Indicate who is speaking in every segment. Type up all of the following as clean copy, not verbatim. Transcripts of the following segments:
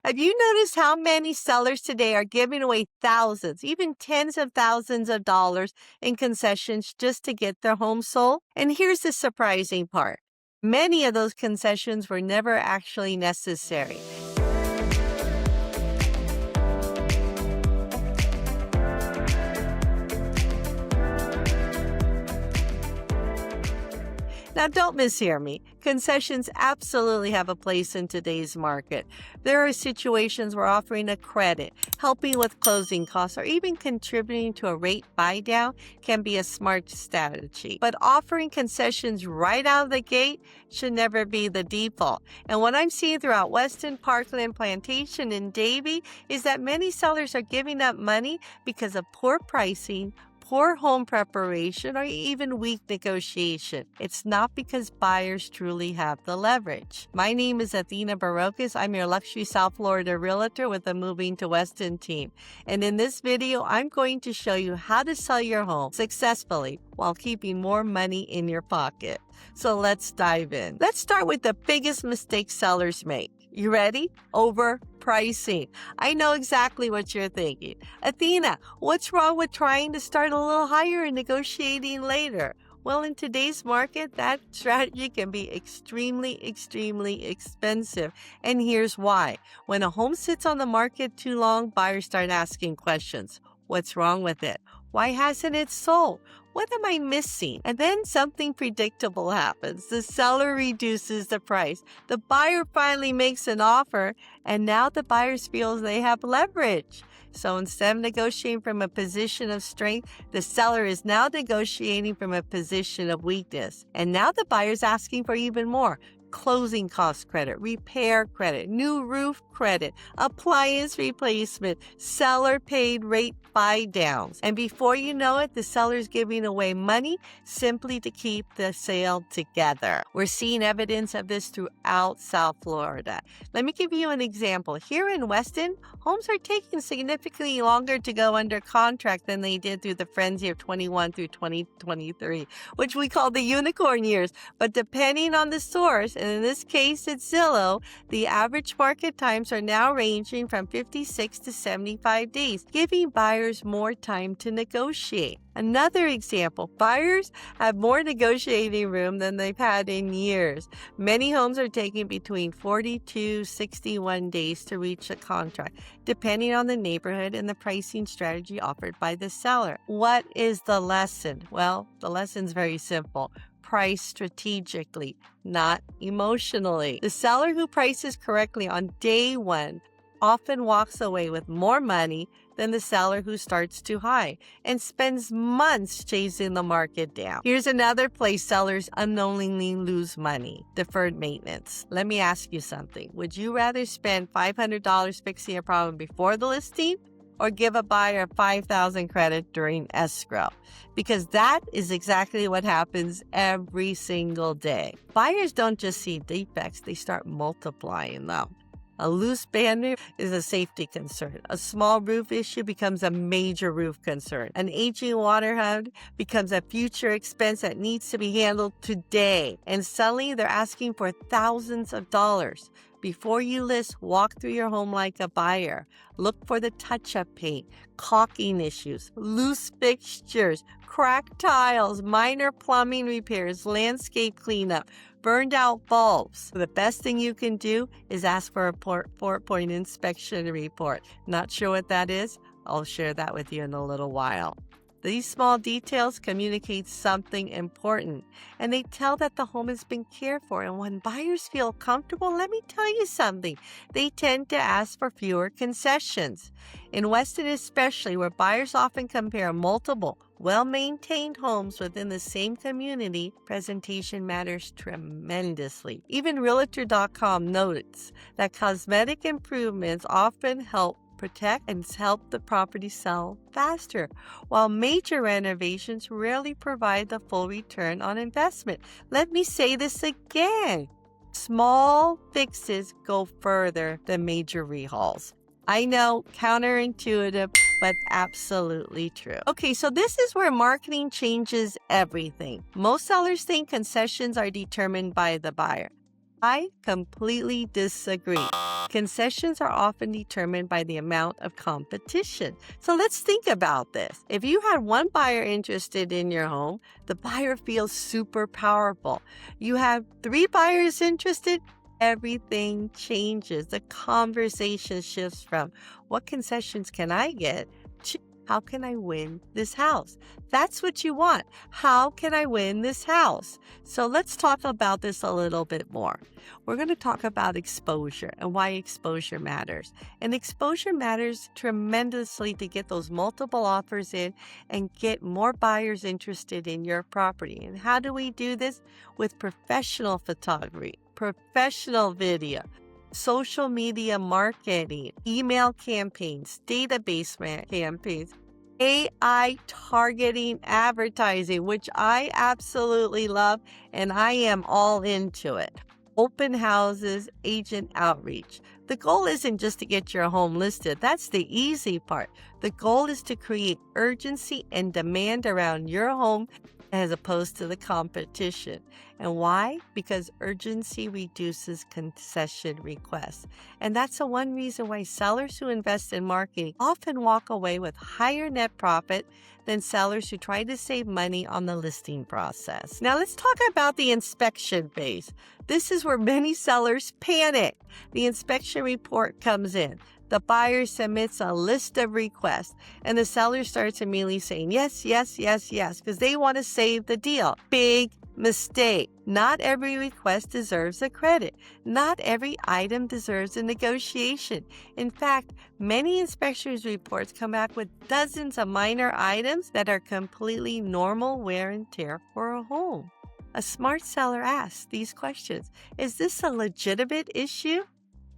Speaker 1: Have you noticed how many sellers today are giving away thousands, even tens of thousands of dollars in concessions just to get their home sold? And here's the surprising part. Many of those concessions were never actually necessary. Now, don't mishear me. Concessions absolutely have a place in today's market. There are situations where offering a credit, helping with closing costs, or even contributing to a rate buy-down can be a smart strategy. But offering concessions right out of the gate should never be the default. And what I'm seeing throughout Weston, Parkland, Plantation, and Davie is that many sellers are giving up money because of poor pricing, poor home preparation, or even weak negotiation. It's not because buyers truly have the leverage. My name is Athena Baracus. I'm your luxury South Florida Realtor with the Moving to Weston team. And in this video, I'm going to show you how to sell your home successfully while keeping more money in your pocket. So let's dive in. Let's start with the biggest mistake sellers make. You ready? Overpricing. I know exactly what you're thinking. Athena, what's wrong with trying to start a little higher and negotiating later? Well, in today's market, that strategy can be extremely expensive. And here's why. When a home sits on the market too long, buyers start asking questions. What's wrong with it? Why hasn't it sold? What am I missing? And then something predictable happens. The seller reduces the price. The buyer finally makes an offer, and now the buyers feel they have leverage. So instead of negotiating from a position of strength, the seller is now negotiating from a position of weakness. And now the buyer's asking for even more. Closing cost credit, repair credit, new roof credit, appliance replacement, seller paid rate buy downs. And before you know it, the seller's giving away money simply to keep the sale together. We're seeing evidence of this throughout South Florida. Let me give you an example. Here in Weston, homes are taking significantly longer to go under contract than they did through the frenzy of 21 through 2023, which we call the unicorn years. But depending on the source, and in this case it's Zillow, the average market times are now ranging from 56 to 75 days, giving buyers more time to negotiate. Another example, buyers have more negotiating room than they've had in years. Many homes are taking between 40 to 61 days to reach a contract, depending on the neighborhood and the pricing strategy offered by the seller. What is the lesson? Well, the lesson's very simple. Price strategically, not emotionally. The seller who prices correctly on day one often walks away with more money than the seller who starts too high and spends months chasing the market down. Here's another place sellers unknowingly lose money: deferred maintenance. Let me ask you something. Would you rather spend $500 fixing a problem before the listing, or give a buyer $5,000 credit during escrow? Because that is exactly what happens every single day. Buyers don't just see defects, they start multiplying them. A loose band is a safety concern. A small roof issue becomes a major roof concern. An aging water head becomes a future expense that needs to be handled today. And suddenly they're asking for thousands of dollars. Before you list, walk through your home like a buyer. Look for the touch-up paint, caulking issues, loose fixtures, cracked tiles, minor plumbing repairs, landscape cleanup, burned out bulbs. The best thing you can do is ask for a 4-point inspection report. Not sure what that is? I'll share that with you in a little while. These small details communicate something important, and they tell that the home has been cared for. And when buyers feel comfortable, let me tell you something, they tend to ask for fewer concessions. In Weston especially, where buyers often compare multiple well-maintained homes within the same community, presentation matters tremendously. Even Realtor.com notes that cosmetic improvements often help protect and help the property sell faster, while major renovations rarely provide the full return on investment. Let me say this again. Small fixes go further than major rehauls. I know, counterintuitive, but absolutely true. Okay, so this is where marketing changes everything. Most sellers think concessions are determined by the buyer. I completely disagree. Concessions are often determined by the amount of competition. So let's think about this. If you had one buyer interested in your home, the buyer feels super powerful. You have 3 buyers interested, everything changes. The conversation shifts from what concessions can I get to how can I win this house? That's what you want. How can I win this house? So let's talk about this a little bit more. We're going to talk about exposure and why exposure matters. And exposure matters tremendously to get those multiple offers in and get more buyers interested in your property. And how do we do this? With professional photography, professional video, social media marketing, email campaigns, database campaigns, AI targeting advertising, which I absolutely love, and I am all into it. Open houses, agent outreach. The goal isn't just to get your home listed. That's the easy part. The goal is to create urgency and demand around your home as opposed to the competition. And why? Because urgency reduces concession requests. And that's the one reason why sellers who invest in marketing often walk away with higher net profit than sellers who try to save money on the listing process. Now let's talk about the inspection phase. This is where many sellers panic. The inspection report comes in. The buyer submits a list of requests, and the seller starts immediately saying yes, yes, yes, yes, because they want to save the deal. Big mistake. Not every request deserves a credit. Not every item deserves a negotiation. In fact, many inspections reports come back with dozens of minor items that are completely normal wear and tear for a home. A smart seller asks these questions. Is this a legitimate issue?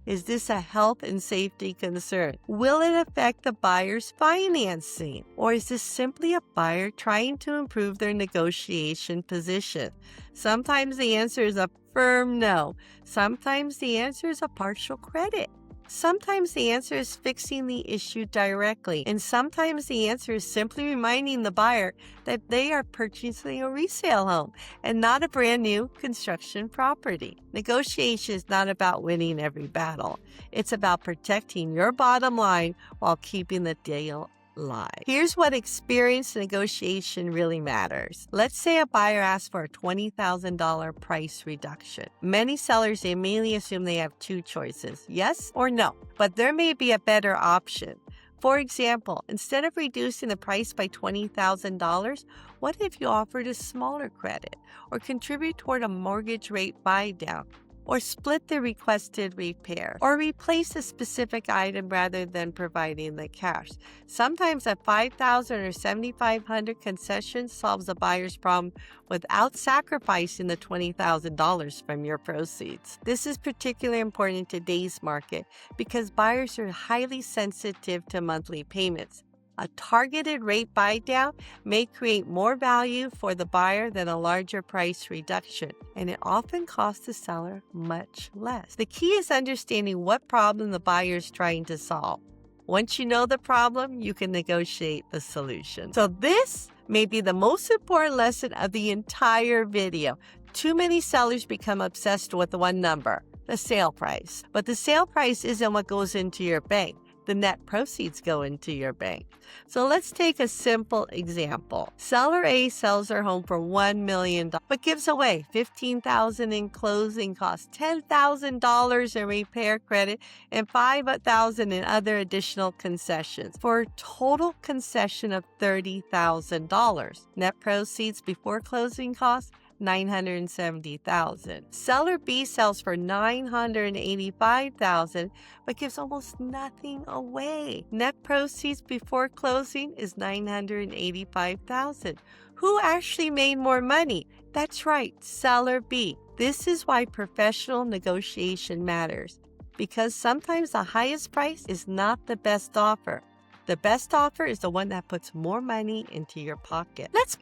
Speaker 1: Is this a health and safety concern? Will it affect the buyer's financing? Or is this simply a buyer trying to improve their negotiation position? Sometimes the answer is a firm no. Sometimes the answer is a partial credit. Sometimes the answer is fixing the issue directly, and sometimes the answer is simply reminding the buyer that they are purchasing a resale home and not a brand new construction property. Negotiation is not about winning every battle. It's about protecting your bottom line while keeping the deal live. Here's what experienced negotiation really matters. Let's say a buyer asks for a $20,000 price reduction. Many sellers immediately assume they have 2 choices, yes or no, but there may be a better option. For example, instead of reducing the price by $20,000, what if you offered a smaller credit or contribute toward a mortgage rate buy down? Or split the requested repair, or replace a specific item rather than providing the cash. Sometimes a $5,000 or $7,500 concession solves a buyer's problem without sacrificing the $20,000 from your proceeds. This is particularly important in today's market because buyers are highly sensitive to monthly payments. A targeted rate buy down may create more value for the buyer than a larger price reduction, and it often costs the seller much less. The key is understanding what problem the buyer is trying to solve. Once you know the problem, you can negotiate the solution. So this may be the most important lesson of the entire video. Too many sellers become obsessed with one number, the sale price. But the sale price isn't what goes into your bank. The net proceeds go into your bank. So let's take a simple example. Seller A sells her home for $1 million, but gives away $15,000 in closing costs, $10,000 in repair credit, and $5,000 in other additional concessions for a total concession of $30,000. Net proceeds before closing costs, $970,000. Seller B sells for $985,000, but gives almost nothing away. Net proceeds before closing is $985,000. Who actually made more money? That's right, Seller B. This is why professional negotiation matters, because sometimes the highest price is not the best offer. The best offer is the one that puts more money into your pocket. Let's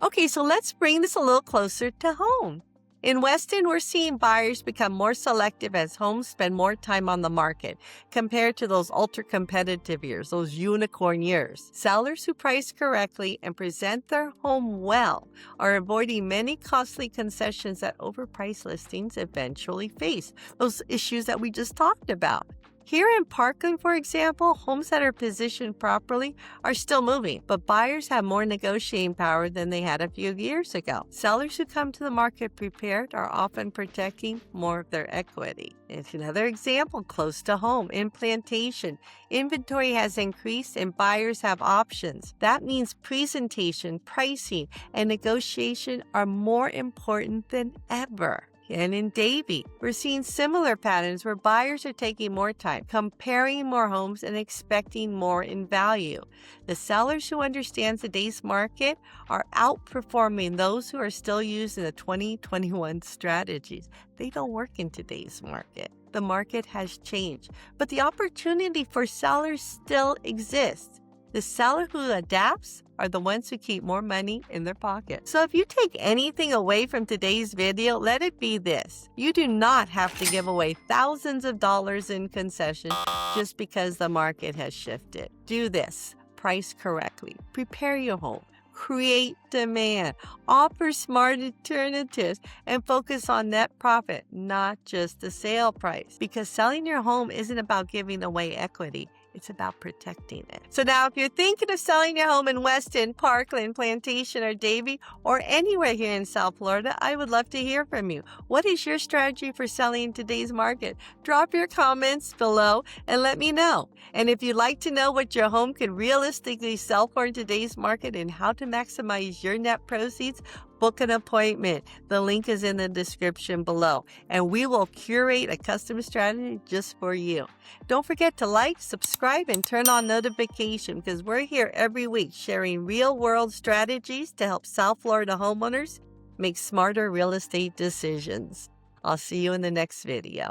Speaker 1: bring this a little closer to home. In Weston, we're seeing buyers become more selective as homes spend more time on the market compared to those ultra-competitive years, those unicorn years. Sellers who price correctly and present their home well are avoiding many costly concessions that overpriced listings eventually face, those issues that we just talked about. Here in Parkland, for example, homes that are positioned properly are still moving, but buyers have more negotiating power than they had a few years ago. Sellers who come to the market prepared are often protecting more of their equity. It's another example close to home. In Plantation, inventory has increased and buyers have options. That means presentation, pricing, and negotiation are more important than ever. And in Davie, we're seeing similar patterns where buyers are taking more time, comparing more homes, and expecting more in value. The sellers who understand today's market are outperforming those who are still using the 2021 strategies. They don't work in today's market. The market has changed, but the opportunity for sellers still exists. The seller who adapts are the ones who keep more money in their pocket. So if you take anything away from today's video, let it be this. You do not have to give away thousands of dollars in concessions just because the market has shifted. Do this. Price correctly. Prepare your home. Create demand. Offer smart alternatives and focus on net profit, not just the sale price. Because selling your home isn't about giving away equity. It's about protecting it. So now if you're thinking of selling your home in Weston, Parkland, Plantation, or Davie, or anywhere here in South Florida, I would love to hear from you. What is your strategy for selling in today's market? Drop your comments below and let me know. And if you'd like to know what your home could realistically sell for in today's market and how to maximize your net proceeds, book an appointment. The link is in the description below, and we will curate a custom strategy just for you. Don't forget to like, subscribe, and turn on notifications because we're here every week sharing real-world strategies to help South Florida homeowners make smarter real estate decisions. I'll see you in the next video.